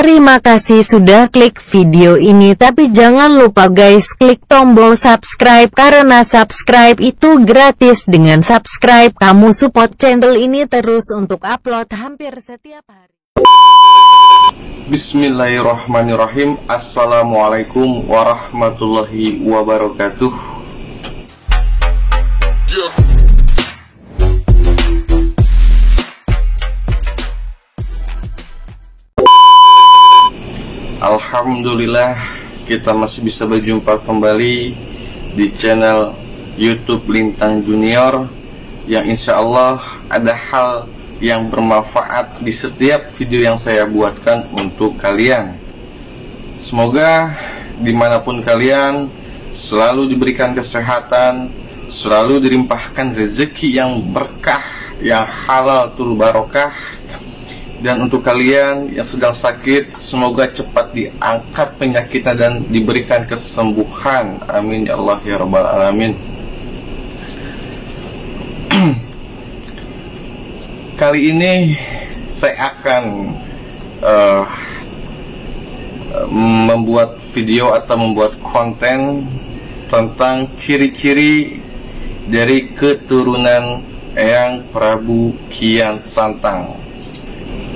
Terima kasih sudah klik video ini, tapi jangan lupa guys klik tombol subscribe karena subscribe itu gratis. Dengan subscribe kamu support channel ini terus untuk upload hampir setiap hari. Bismillahirrahmanirrahim. Assalamualaikum warahmatullahi wabarakatuh. Alhamdulillah, kita masih bisa berjumpa kembali di channel YouTube Lintang Junior, yang insya Allah ada hal yang bermanfaat di setiap video yang saya buatkan untuk kalian. Semoga dimanapun kalian selalu diberikan kesehatan, selalu dilimpahkan rezeki yang berkah, yang halal tul barokah. Dan untuk kalian yang sedang sakit, semoga cepat diangkat penyakitnya dan diberikan kesembuhan. Amin ya Allah ya Rabbal Alamin. Kali ini saya akan membuat video atau membuat konten tentang ciri-ciri dari keturunan Eyang Prabu Kian Santang.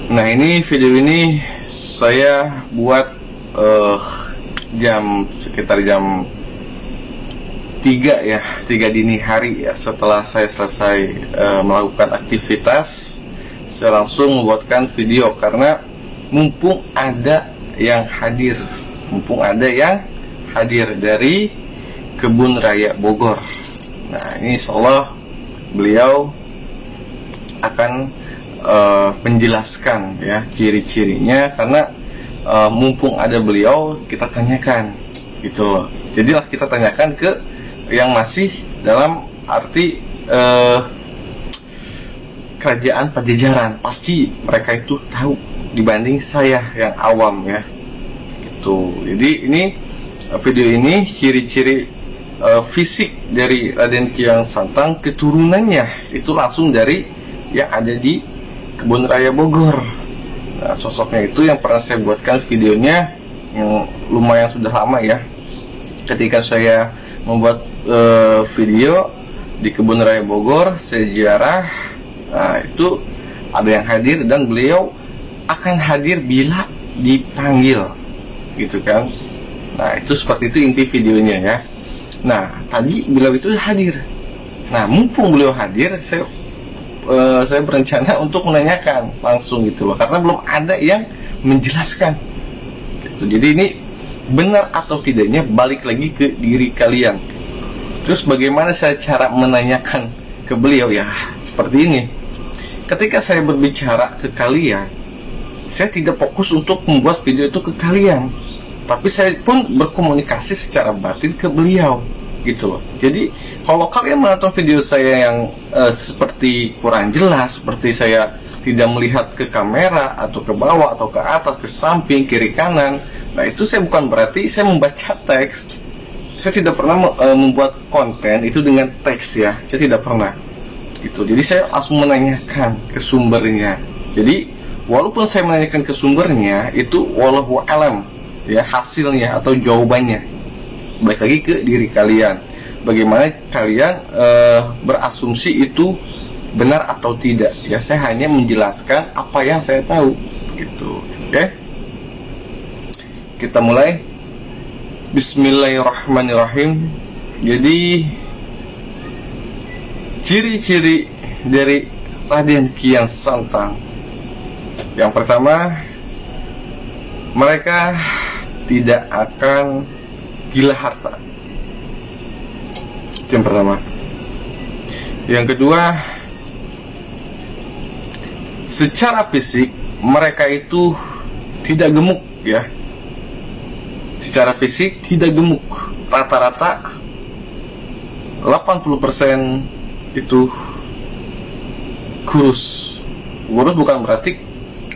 Nah, ini video ini saya buat sekitar jam 3 ya, 3 dini hari ya. Setelah saya selesai melakukan aktivitas, saya langsung membuatkan video karena mumpung ada yang hadir dari Kebun Raya Bogor. Nah, ini insyaallah beliau akan menjelaskan ya ciri-cirinya, karena mumpung ada beliau kita tanyakan gitu loh. Jadilah kita tanyakan ke yang masih dalam arti kerajaan Pajajaran, pasti mereka itu tahu dibanding saya yang awam ya gitu. Jadi ini video ini ciri-ciri fisik dari Raden Kian Santang, keturunannya itu langsung dari yang ada di Kebun Raya Bogor. Nah, sosoknya itu yang pernah saya buatkan videonya, yang lumayan sudah lama ya. Ketika saya membuat video di Kebun Raya Bogor sejarah, nah itu ada yang hadir dan beliau akan hadir bila dipanggil, gitu kan. Nah, itu seperti itu inti videonya ya. Nah, tadi beliau itu hadir. Nah, mumpung beliau hadir, saya berencana untuk menanyakan langsung gitu loh, karena belum ada yang menjelaskan gitu. Jadi ini benar atau tidaknya balik lagi ke diri kalian. Terus bagaimana saya cara menanyakan ke beliau ya, seperti ini. Ketika saya berbicara ke kalian, saya tidak fokus untuk membuat video itu ke kalian, tapi saya pun berkomunikasi secara batin ke beliau gitu loh. Jadi kalau kalian menonton video saya yang seperti kurang jelas, seperti saya tidak melihat ke kamera atau ke bawah atau ke atas, ke samping, kiri kanan, nah itu saya bukan berarti saya membaca teks. Saya tidak pernah membuat konten itu dengan teks ya, saya tidak pernah gitu. Jadi saya langsung menanyakan ke sumbernya. Jadi walaupun saya menanyakan ke sumbernya, itu wallahu alam ya hasilnya atau jawabannya. Balik lagi ke diri kalian, bagaimana kalian berasumsi itu benar atau tidak ya. Saya hanya menjelaskan apa yang saya tahu gitu. Oke, kita mulai. Bismillahirrahmanirrahim. Jadi ciri-ciri dari Raden Kian Santang, yang pertama, mereka tidak akan gila harta. Itu yang pertama. Yang kedua, secara fisik mereka itu tidak gemuk ya. Secara fisik tidak gemuk. Rata-rata 80% itu kurus. Kurus bukan berarti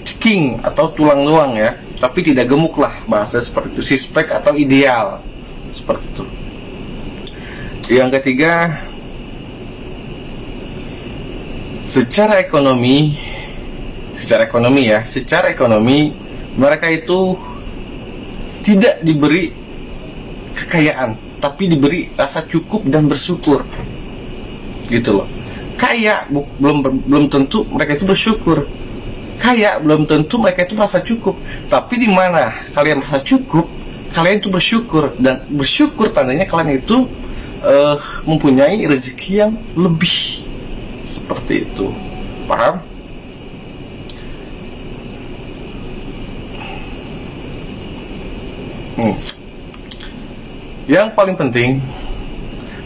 ceking atau tulang doang ya, tapi tidak gemuk lah, bahasa seperti itu, sispek atau ideal seperti itu. Yang ketiga, secara ekonomi ya, secara ekonomi Mereka itu tidak diberi kekayaan, tapi diberi rasa cukup dan bersyukur, gitu loh. Kaya belum tentu mereka itu bersyukur. Kaya belum tentu mereka itu merasa cukup. Tapi di mana kalian merasa cukup, kalian itu bersyukur, dan bersyukur tandanya kalian itu mempunyai rezeki yang lebih, seperti itu. Paham? Yang paling penting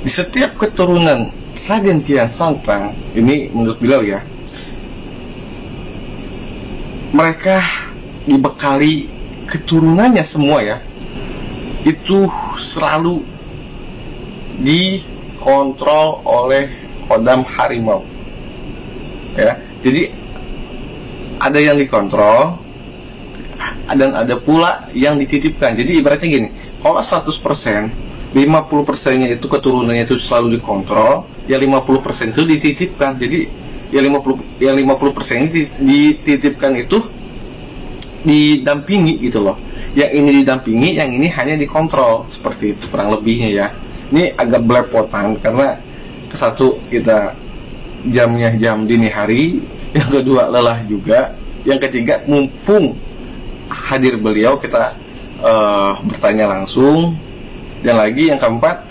di setiap keturunan Raden Kian Santang ini, menurut beliau ya, mereka dibekali keturunannya semua ya, itu selalu dikontrol oleh kodam harimau ya. Jadi ada yang dikontrol dan ada pula yang dititipkan. Jadi ibaratnya gini, kalau 100%, 50%-nya itu keturunannya itu selalu dikontrol, ya 50% itu dititipkan. Jadi ya 50% ini dititipkan itu didampingi gitu loh. Yang ini didampingi, yang ini hanya dikontrol, seperti itu kurang lebihnya ya. Ini agak belepotan karena satu, kita jamnya jam dini hari, yang kedua lelah juga, yang ketiga mumpung hadir beliau kita bertanya langsung, dan lagi yang keempat,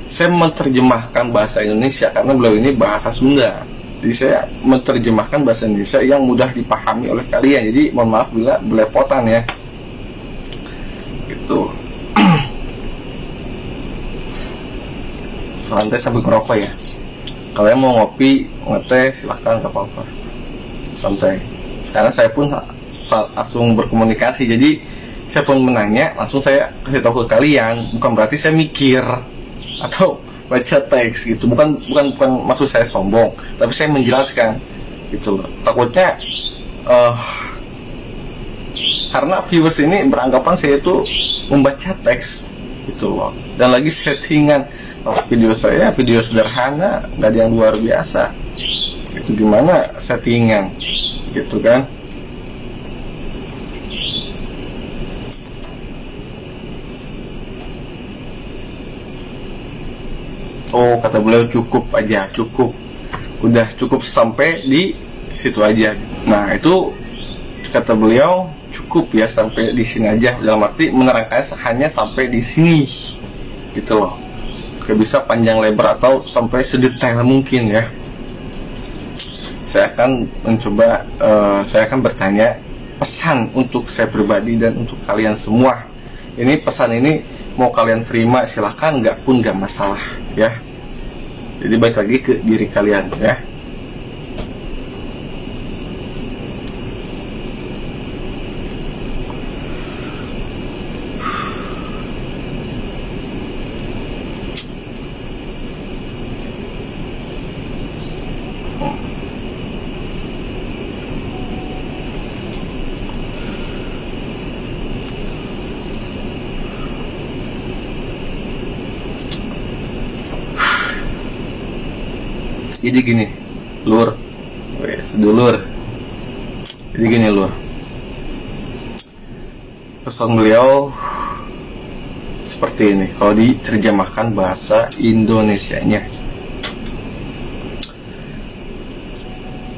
saya menerjemahkan bahasa Indonesia karena beliau ini bahasa Sunda. Jadi saya menerjemahkan bahasa Indonesia yang mudah dipahami oleh kalian. Jadi mohon maaf bila belepotan ya. Gitu. Santai sambil ngerokok ya. Kalian mau ngopi, ngeteh, silahkan, gak apa-apa. Santai. Sekarang saya pun langsung berkomunikasi. Jadi saya pun menanya, langsung saya kasih tahu ke kalian. Bukan berarti saya mikir atau baca teks gitu. Bukan maksud saya sombong, tapi saya menjelaskan gitu loh. Takutnya karena viewers ini beranggapan saya itu membaca teks gitu loh. Dan lagi settingan video saya, video sederhana, nggak ada yang luar biasa. Itu gimana settingan gitu kan. Oh, kata beliau cukup aja, cukup. Udah cukup sampai di situ aja. Nah, itu kata beliau cukup ya, sampai di sini aja. Dalam arti menerangkannya hanya sampai di sini. Gitu loh. Gak bisa panjang lebar atau sampai sedetail mungkin ya. Saya akan mencoba, saya akan bertanya pesan untuk saya pribadi dan untuk kalian semua. Ini pesan ini mau kalian terima silahkan, nggak pun nggak masalah ya. Jadi balik lagi ke diri kalian ya. Jadi gini, lur, sedulur. Jadi gini lur, pesan beliau seperti ini. Kalau diterjemahkan bahasa Indonesianya,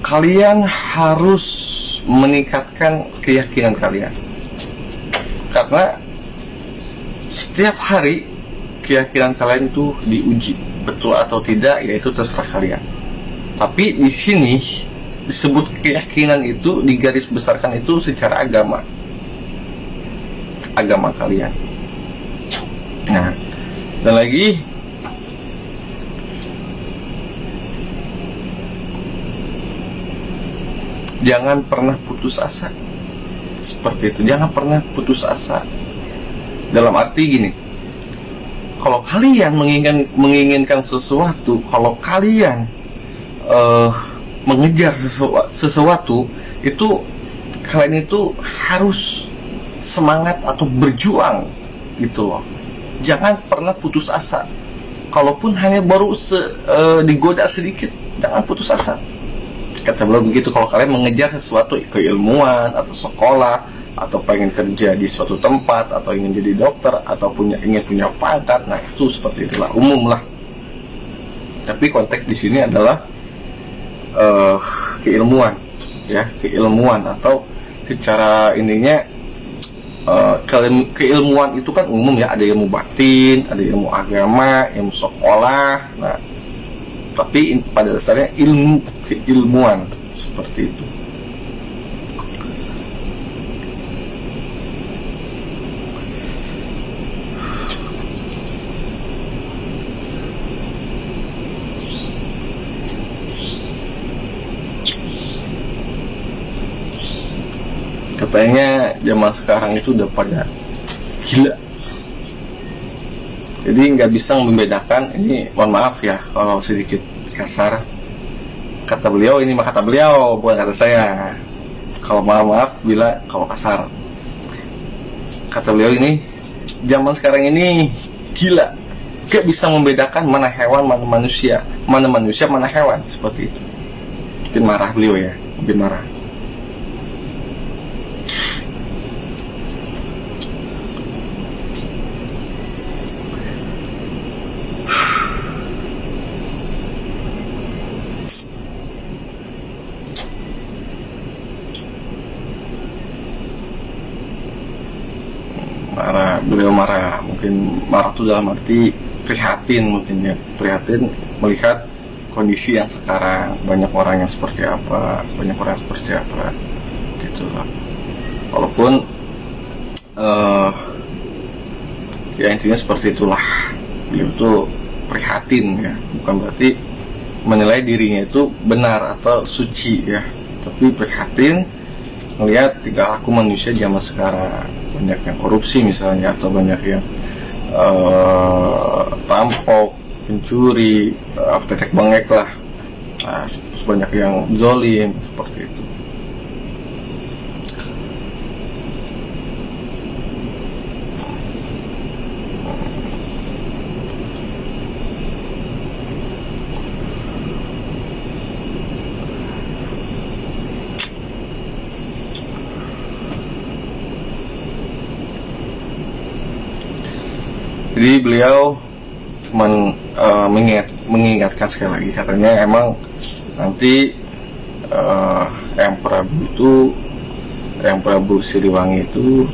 kalian harus meningkatkan keyakinan kalian, karena setiap hari keyakinan kalian itu diuji, betul atau tidak, yaitu terserah kalian. Tapi di sini disebut keyakinan itu digaris besarkan itu secara agama kalian. Nah, dan lagi jangan pernah putus asa. Seperti itu, jangan pernah putus asa. Dalam arti gini, kalau kalian menginginkan sesuatu, kalau kalian mengejar sesuatu, itu kalian itu harus semangat atau berjuang gitu loh. Jangan pernah putus asa. Kalaupun hanya baru digoda sedikit, jangan putus asa. Kata beliau begitu. Kalau kalian mengejar sesuatu, keilmuan atau sekolah atau pengen kerja di suatu tempat, atau ingin jadi dokter, atau ingin punya pangkat. Nah, itu seperti itulah, umum lah. Tapi konteks di sini adalah keilmuan, ya, keilmuan atau secara ininya keilmuan itu kan umum ya, ada ilmu batin, ada ilmu agama, ilmu sekolah. Nah, tapi pada dasarnya ilmu keilmuan seperti itu. Katanya zaman sekarang itu udah pada gila, jadi nggak bisa membedakan. Ini mohon maaf ya kalau sedikit kasar, kata beliau, ini mah kata beliau, bukan kata saya. Kalau maaf bila kalau kasar, kata beliau ini zaman sekarang ini gila, nggak bisa membedakan mana hewan mana manusia, mana hewan, seperti itu. Mungkin marah beliau ya, mungkin marah. Beliau marah, mungkin marah itu dalam arti prihatin, mungkin ya, prihatin melihat kondisi yang sekarang, banyak orang yang seperti apa, gitu lah. Walaupun ya intinya seperti itulah, beliau itu prihatin ya, bukan berarti menilai dirinya itu benar atau suci ya, tapi prihatin melihat tingkah laku manusia zaman sekarang, banyak yang korupsi misalnya, atau banyak yang rampok, pencuri, tetek bengek lah, nah, banyak yang zolim seperti itu. Jadi beliau cuman mengingatkan sekali lagi, katanya emang nanti Eyang Prabu Siliwangi itu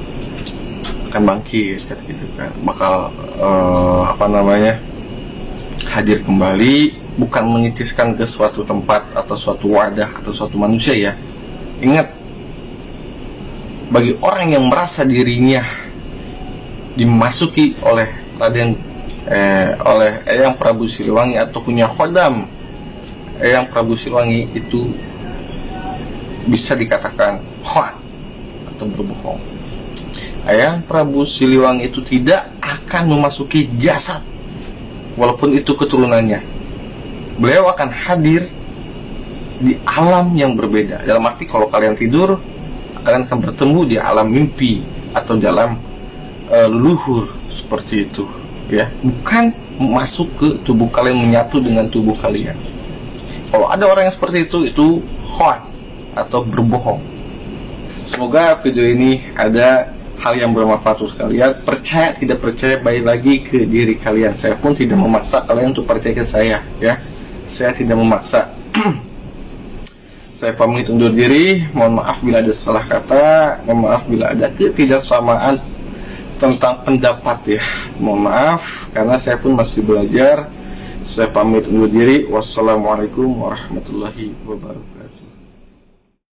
akan bangkit, gitu kan, bakal hadir kembali, bukan menitiskan ke suatu tempat atau suatu wadah atau suatu manusia ya. Ingat, bagi orang yang merasa dirinya dimasuki oleh oleh Eyang Prabu Siliwangi atau punya khodam Eyang Prabu Siliwangi, itu bisa dikatakan hoax atau berbohong. Eyang Prabu Siliwangi itu tidak akan memasuki jasad, walaupun itu keturunannya. Beliau akan hadir di alam yang berbeda. Dalam arti kalau kalian tidur, kalian akan bertemu di alam mimpi atau dalam leluhur, seperti itu ya, bukan masuk ke tubuh kalian, menyatu dengan tubuh kalian. Kalau ada orang yang seperti itu hoax atau berbohong. Semoga video ini ada hal yang bermanfaat untuk kalian. Percaya tidak percaya, balik lagi ke diri kalian. Saya pun tidak memaksa kalian untuk percaya ke saya ya, saya tidak memaksa. Saya pamit undur diri. Mohon maaf bila ada salah kata, mohon maaf bila ada ketidaksamaan tentang pendapat ya, mohon maaf karena saya pun masih belajar. Saya pamit undur diri. Wassalamualaikum warahmatullahi wabarakatuh.